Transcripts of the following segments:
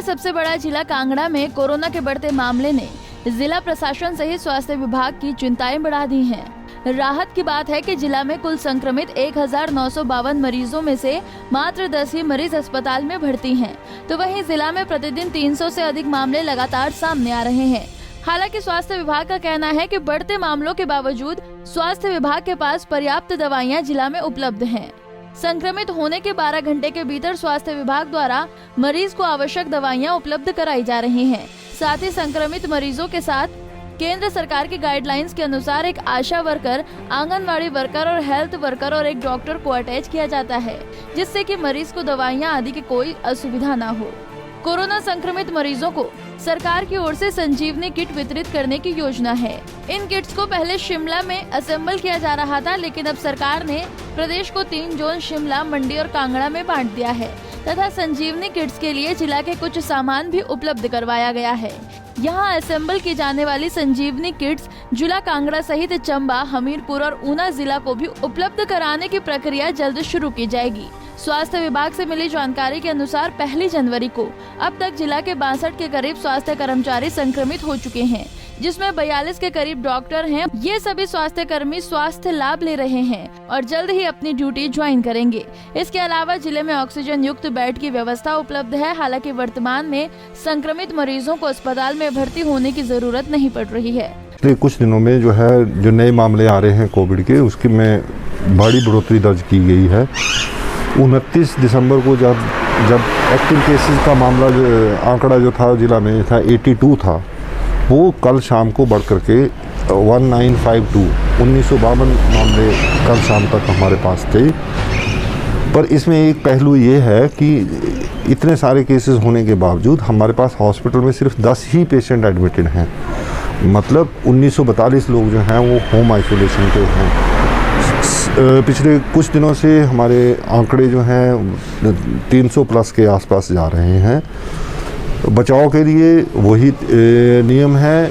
के सबसे बड़ा जिला कांगड़ा में कोरोना के बढ़ते मामले ने जिला प्रशासन सहित स्वास्थ्य विभाग की चिंताएं बढ़ा दी हैं। राहत की बात है कि जिला में कुल संक्रमित 1952 मरीजों में से मात्र 10 ही मरीज अस्पताल में भर्ती हैं, तो वहीं जिला में प्रतिदिन 300 से अधिक मामले लगातार सामने आ रहे हैं। हालांकि स्वास्थ्य विभाग का कहना है कि बढ़ते मामलों के बावजूद स्वास्थ्य विभाग के पास पर्याप्त दवाइयां जिला में उपलब्ध हैं। संक्रमित होने के 12 घंटे के भीतर स्वास्थ्य विभाग द्वारा मरीज को आवश्यक दवाइयां उपलब्ध कराई जा रही हैं। साथ ही संक्रमित मरीजों के साथ केंद्र सरकार की गाइडलाइंस के अनुसार एक आशा वर्कर, आंगनवाड़ी वर्कर और हेल्थ वर्कर और एक डॉक्टर को अटैच किया जाता है, जिससे कि मरीज को दवाइयां आदि की कोई असुविधा न हो। कोरोना संक्रमित मरीजों को सरकार की ओर से संजीवनी किट वितरित करने की योजना है। इन किट्स को पहले शिमला में असेंबल किया जा रहा था, लेकिन अब सरकार ने प्रदेश को 3 जोन शिमला, मंडी और कांगड़ा में बांट दिया है तथा संजीवनी किट्स के लिए जिला के कुछ सामान भी उपलब्ध करवाया गया है। यहाँ असेंबल की जाने वाली संजीवनी किट्स जिला कांगड़ा सहित चंबा, हमीरपुर और ऊना जिला को भी उपलब्ध कराने की प्रक्रिया जल्द शुरू की जाएगी। स्वास्थ्य विभाग से मिली जानकारी के अनुसार 1 जनवरी को अब तक जिला के 62 के करीब स्वास्थ्य कर्मचारी संक्रमित हो चुके हैं, जिसमें 42 के करीब डॉक्टर हैं। ये सभी स्वास्थ्य कर्मी स्वास्थ्य लाभ ले रहे हैं और जल्द ही अपनी ड्यूटी ज्वाइन करेंगे। इसके अलावा जिले में ऑक्सीजन युक्त बेड की व्यवस्था उपलब्ध है। हालांकि वर्तमान में संक्रमित मरीजों को अस्पताल में भर्ती होने की जरूरत नहीं पड़ रही है। पिछले कुछ दिनों में जो नए मामले आ रहे हैं कोविड के, उसकी में बड़ी बढ़ोतरी दर्ज की गई है। 29 दिसंबर को जब एक्टिव केसेस का मामला आंकड़ा जो था जिला में था 82 था, वो कल शाम को बढ़ करके 1952 मामले कल शाम तक हमारे पास थे। पर इसमें एक पहलू ये है कि इतने सारे केसेस होने के बावजूद हमारे पास हॉस्पिटल में सिर्फ 10 ही पेशेंट एडमिटेड हैं। मतलब 1942 लोग जो हैं वो होम आइसोलेशन पे हैं। पिछले कुछ दिनों से हमारे आंकड़े जो हैं 300 प्लस के आसपास जा रहे हैं। बचाव के लिए वही नियम है,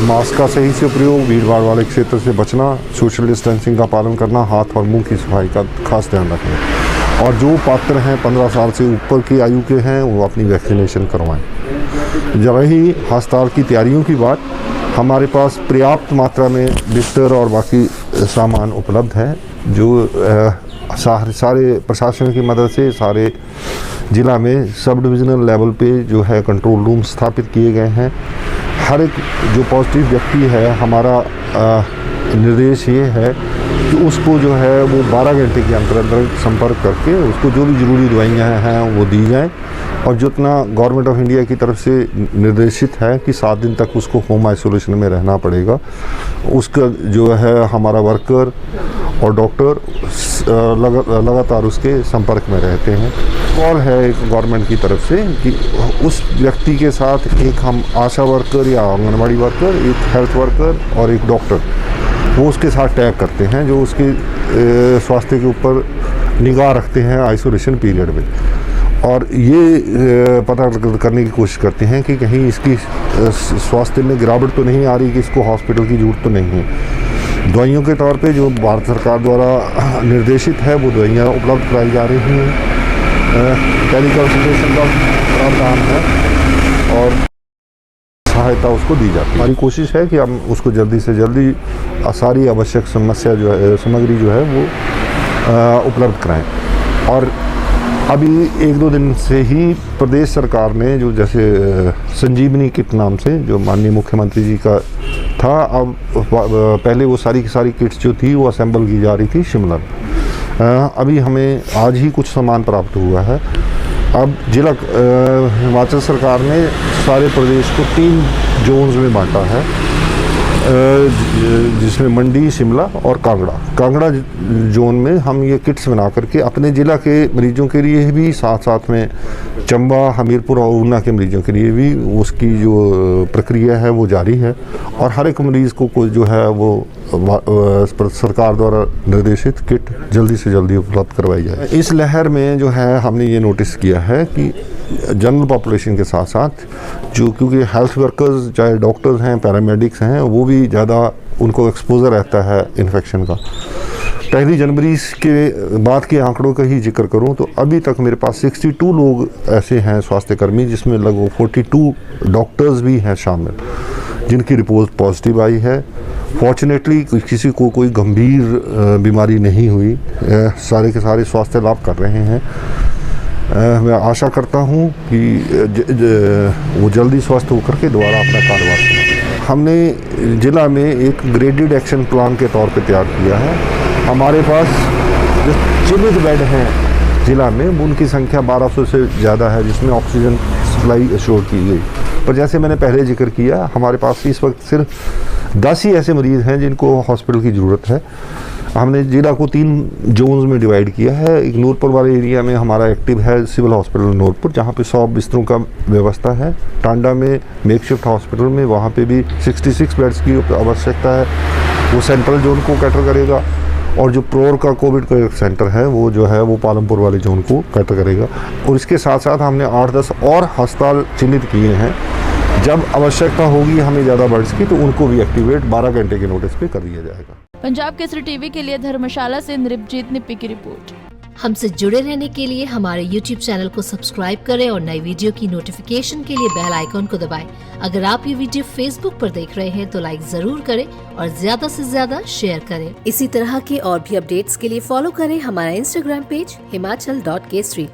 मास्क का सही से प्रयोग, भीड़ भाड़ वाले क्षेत्र से बचना, सोशल डिस्टेंसिंग का पालन करना, हाथ और मुंह की सफाई का खास ध्यान रखना, और जो पात्र हैं 15 साल से ऊपर की आयु के हैं वो अपनी वैक्सीनेशन करवाएं। जब ही अस्पताल की तैयारियों की बात, हमारे पास पर्याप्त मात्रा में बिस्तर और बाकी सामान उपलब्ध है, जो सारे प्रशासन की मदद से सारे जिला में सब डिविजनल लेवल पे जो है कंट्रोल रूम स्थापित किए गए हैं। हर एक जो पॉजिटिव व्यक्ति है, हमारा निर्देश ये है कि उसको जो है वो 12 घंटे के अंदर संपर्क करके उसको जो भी ज़रूरी दवाइयाँ हैं वो दी जाएँ, और जितना गवर्नमेंट ऑफ इंडिया की तरफ से निर्देशित है कि 7 दिन तक उसको होम आइसोलेशन में रहना पड़ेगा, उसका जो है हमारा वर्कर और डॉक्टर लगातार उसके संपर्क में रहते हैं। कॉल है एक गवर्नमेंट की तरफ से कि उस व्यक्ति के साथ एक हम आशा वर्कर या आंगनवाड़ी वर्कर, एक हेल्थ वर्कर और एक डॉक्टर वो उसके साथ टैग करते हैं, जो उसके स्वास्थ्य के ऊपर निगाह रखते हैं आइसोलेशन पीरियड में, और ये पता करने की कोशिश करते हैं कि कहीं इसकी स्वास्थ्य में गिरावट तो नहीं आ रही, कि इसको हॉस्पिटल की जरूरत तो नहीं है। दवाइयों के तौर पे जो भारत सरकार द्वारा निर्देशित है वो दवाइयाँ उपलब्ध कराई जा रही हैं। टेलीकंसल्टेशन का प्रावधान है और सहायता उसको दी जाती है। हमारी कोशिश है कि हम उसको जल्दी से जल्दी सारी आवश्यक सामग्री जो है वो उपलब्ध कराएं। और अभी 1-2 दिन से ही प्रदेश सरकार ने जो जैसे संजीवनी किट नाम से जो माननीय मुख्यमंत्री जी का था, अब पहले वो सारी की सारी किट्स जो थी वो असेंबल की जा रही थी शिमला में। अभी हमें आज ही कुछ सामान प्राप्त हुआ है। अब जिला हिमाचल सरकार ने सारे प्रदेश को 3 जोन्स में बांटा है, जिसमें मंडी, शिमला और कांगड़ा जोन में हम ये किट्स बना करके अपने ज़िला के मरीजों के लिए भी, साथ साथ में चंबा, हमीरपुर और ऊना के मरीजों के लिए भी उसकी जो प्रक्रिया है वो जारी है, और हर एक मरीज़ को जो है वो सरकार द्वारा निर्देशित किट जल्दी से जल्दी उपलब्ध करवाई जाए। इस लहर में जो है हमने ये नोटिस किया है कि जनरल पॉपुलेशन के साथ साथ जो, क्योंकि हेल्थ वर्कर्स चाहे डॉक्टर्स हैं, पैरामेडिक्स हैं, वो भी ज़्यादा उनको एक्सपोजर रहता है इन्फेक्शन का, 1 जनवरी के बाद के आंकड़ों का ही जिक्र करूं तो अभी तक मेरे पास 62 लोग ऐसे हैं स्वास्थ्यकर्मी, जिसमें लगभग 42 डॉक्टर्स भी हैं शामिल, जिनकी रिपोर्ट पॉजिटिव आई है। फॉर्चुनेटली किसी को कोई गंभीर बीमारी नहीं हुई, सारे के सारे स्वास्थ्य लाभ कर रहे हैं। मैं आशा करता हूं कि वो जल्दी स्वस्थ होकर के दोबारा अपना कारोबार शुरू। हमने ज़िला में एक ग्रेडेड एक्शन प्लान के तौर पे तैयार किया है। हमारे पास जो चिन्हित बेड हैं ज़िला में, उनकी संख्या 1200 से ज़्यादा है, जिसमें ऑक्सीजन सप्लाई अश्योर की गई। पर जैसे मैंने पहले जिक्र किया, हमारे पास इस वक्त सिर्फ 10 ही ऐसे मरीज़ हैं जिनको हॉस्पिटल की ज़रूरत है। हमने ज़िला को 3 जोन्स में डिवाइड किया है। एक नूरपुर वाले एरिया में हमारा एक्टिव है सिविल हॉस्पिटल नूरपुर, जहाँ पे 100 बिस्तरों का व्यवस्था है। टांडा में मेकशिफ्ट हॉस्पिटल में, वहाँ पे भी 66 बेड्स की आवश्यकता है, वो सेंट्रल जोन को कैटर करेगा। और जो प्रोर का कोविड का सेंटर है वो जो है वो पालमपुर वाले जोन को कैटर करेगा। और इसके साथ साथ हमने 8-10 और अस्पताल चिन्हित किए हैं। जब आवश्यकता होगी हमें ज़्यादा बेड्स की, तो उनको भी एक्टिवेट 12 घंटे के नोटिस पे कर दिया जाएगा। पंजाब केसरी टीवी के लिए धर्मशाला से नृपजीत निप्पी की रिपोर्ट। हमसे जुड़े रहने के लिए हमारे YouTube चैनल को सब्सक्राइब करें और नई वीडियो की नोटिफिकेशन के लिए बेल आइकॉन को दबाएं। अगर आप ये वीडियो Facebook पर देख रहे हैं तो लाइक जरूर करें और ज्यादा से ज्यादा शेयर करें। इसी तरह के और भी अपडेट्स के लिए फॉलो करें हमारा Instagram पेज himachal.kesri।